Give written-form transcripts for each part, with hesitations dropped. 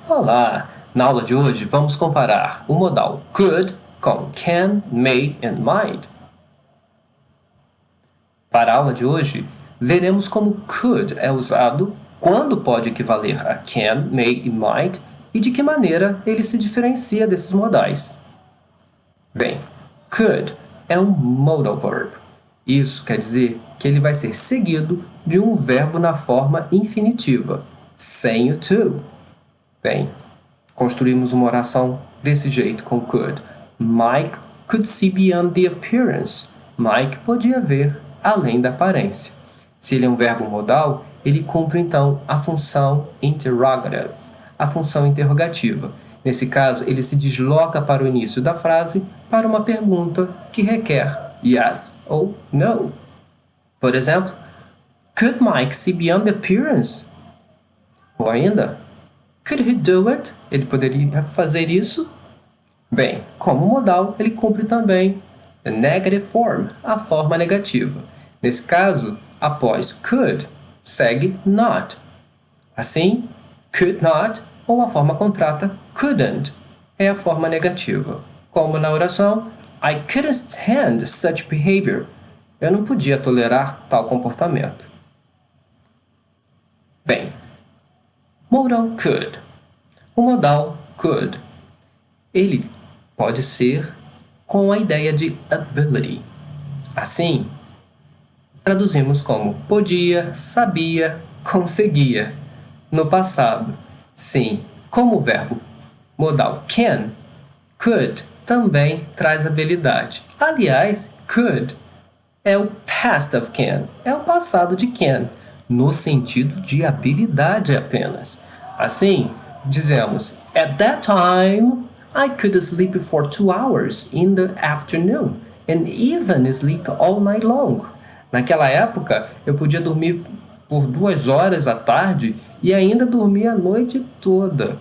Olá! Na aula de hoje vamos comparar o modal could com can, may and might. Para a aula de hoje, veremos como could é usado, quando pode equivaler a can, may e might e de que maneira ele se diferencia desses modais. Bem, could é um modal verb. Isso quer dizer que ele vai ser seguido de um verbo na forma infinitiva, sem o to. Bem, construímos uma oração desse jeito com could. Mike could see beyond the appearance. Mike podia ver além da aparência. Se ele é um verbo modal, ele cumpre então a função interrogative, a função interrogativa. Nesse caso, ele se desloca para o início da frase para uma pergunta que requer yes ou no. Por exemplo, could Mike see beyond the appearance? Ou ainda, could he do it? Ele poderia fazer isso? Bem, como modal, ele cumpre também a negative form, a forma negativa. Nesse caso, após could, segue not. Assim, could not, ou a forma contrata couldn't, é a forma negativa. Como na oração, I couldn't stand such behavior. Eu não podia tolerar tal comportamento. Bem, modal could. O modal could, ele pode ser com a ideia de ability. Assim, traduzimos como podia, sabia, conseguia. No passado, sim, como o verbo modal can, could também traz habilidade. Aliás, could é o past of can, é o passado de can, no sentido de habilidade apenas. Assim, dizemos, at that time, I could sleep for 2 hours in the afternoon and even sleep all night long. Naquela época, eu podia dormir por 2 horas à tarde e ainda dormir a noite toda.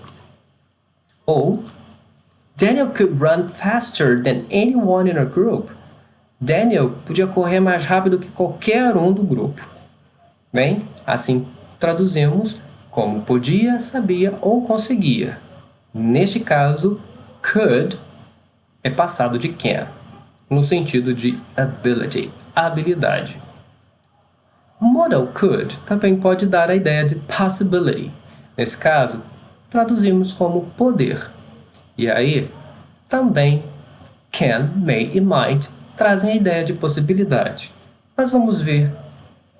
Ou, Daniel could run faster than anyone in a group. Daniel podia correr mais rápido que qualquer um do grupo. Bem, assim traduzimos como podia, sabia ou conseguia. Neste caso, could é passado de can, no sentido de ability, habilidade. Modal could também pode dar a ideia de possibility. Nesse caso, traduzimos como poder. E aí, também can, may e might trazem a ideia de possibilidade. Mas vamos ver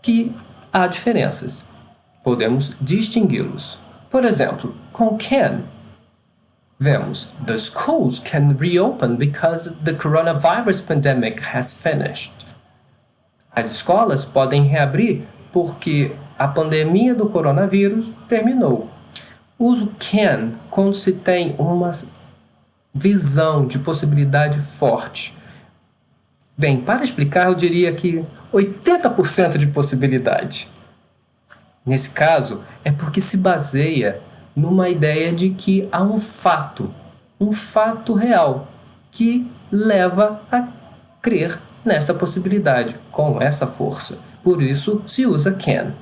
que há diferenças. Podemos distingui-los. Por exemplo, com can, vemos the schools can reopen because the coronavirus pandemic has finished. As escolas podem reabrir porque a pandemia do coronavírus terminou. Uso can quando se tem uma visão de possibilidade forte. Bem, para explicar, eu diria que 80% de possibilidade. Nesse caso, é porque se baseia numa ideia de que há um fato real, que leva a crer nessa possibilidade, com essa força. Por isso, se usa can.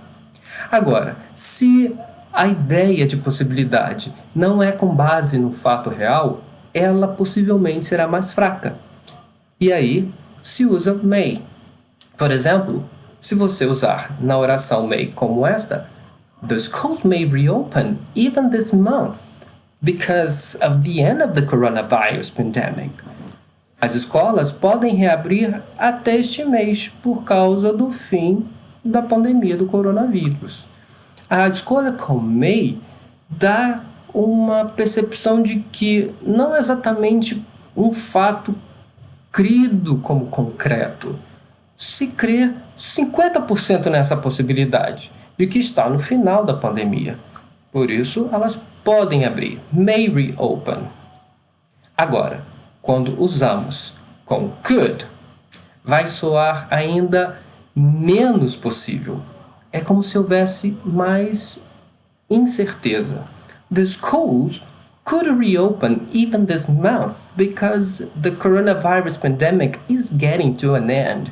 Agora, se a ideia de possibilidade não é com base no fato real, ela possivelmente será mais fraca. E aí, se usa may. Por exemplo, se você usar na oração may como esta, the schools may reopen even this month because of the end of the coronavirus pandemic. As escolas podem reabrir até este mês por causa do fim da pandemia do coronavírus. A escolha com may dá uma percepção de que não é exatamente um fato crido como concreto. Se crê 50% nessa possibilidade de que está no final da pandemia. Por isso, elas podem abrir, may reopen. Agora, quando usamos com could, vai soar ainda menos possível. É como se houvesse mais incerteza. The schools could reopen even this month because the coronavirus pandemic is getting to an end.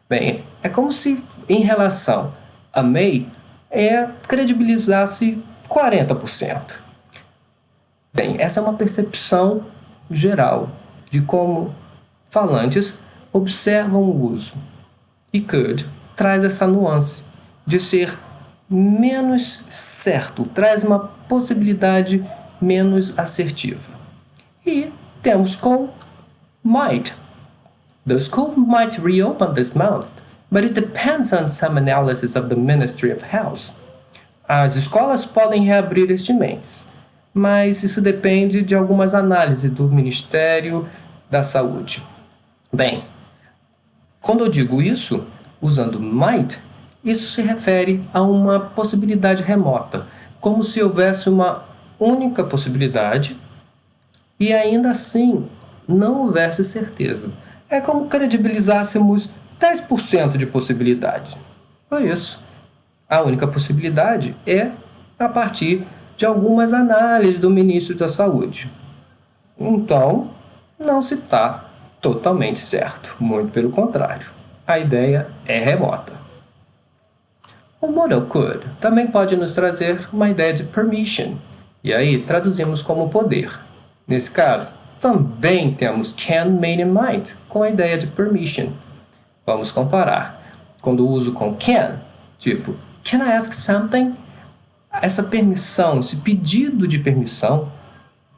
Bem, é como se em relação a may credibilizasse 40%. Bem, essa é uma percepção geral de como falantes observam o uso. E could traz essa nuance de ser menos certo, traz uma possibilidade menos assertiva. E temos com might. The school might reopen this month, but it depends on some analysis of the Ministry of Health. As escolas podem reabrir este mês, mas isso depende de algumas análises do Ministério da Saúde. Bem, quando eu digo isso, usando might, isso se refere a uma possibilidade remota, como se houvesse uma única possibilidade e ainda assim não houvesse certeza. É como credibilizássemos 10% de possibilidade. Por isso, a única possibilidade é a partir de algumas análises do Ministro da Saúde. Então, não se está totalmente certo, muito pelo contrário. A ideia é remota. O modal could também pode nos trazer uma ideia de permission, e aí traduzimos como poder. Nesse caso, também temos can, may e might com a ideia de permission. Vamos comparar. Quando uso com can, tipo, can I ask something? Essa permissão, esse pedido de permissão,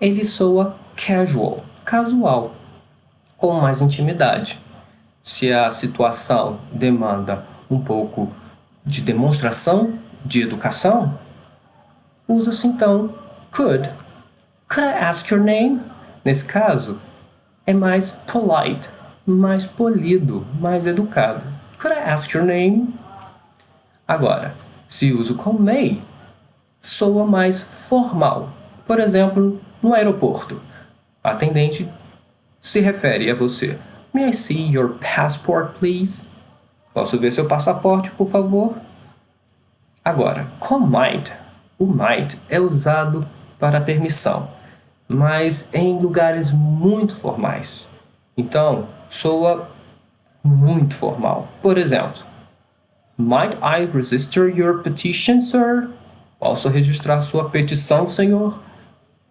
ele soa casual, com mais intimidade. Se a situação demanda um pouco de demonstração de educação, usa-se então could. Could I ask your name? Nesse caso, é mais polite, mais polido, mais educado. Could I ask your name? Agora, se uso com may, soa mais formal. Por exemplo, no aeroporto, a atendente se refere a você. May I see your passport, please? Posso ver seu passaporte, por favor? Agora, com might, o might é usado para permissão, mas em lugares muito formais. Então, soa muito formal. Por exemplo, might I register your petition, sir? Posso registrar sua petição, senhor?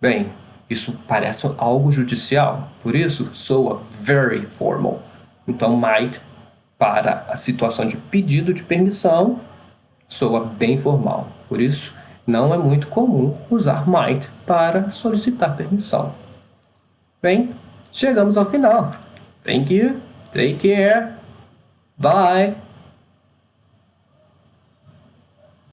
Bem, isso parece algo judicial, por isso soa very formal. Então, might, para a situação de pedido de permissão, soa bem formal. Por isso, não é muito comum usar might para solicitar permissão. Bem, chegamos ao final. Thank you, take care, bye!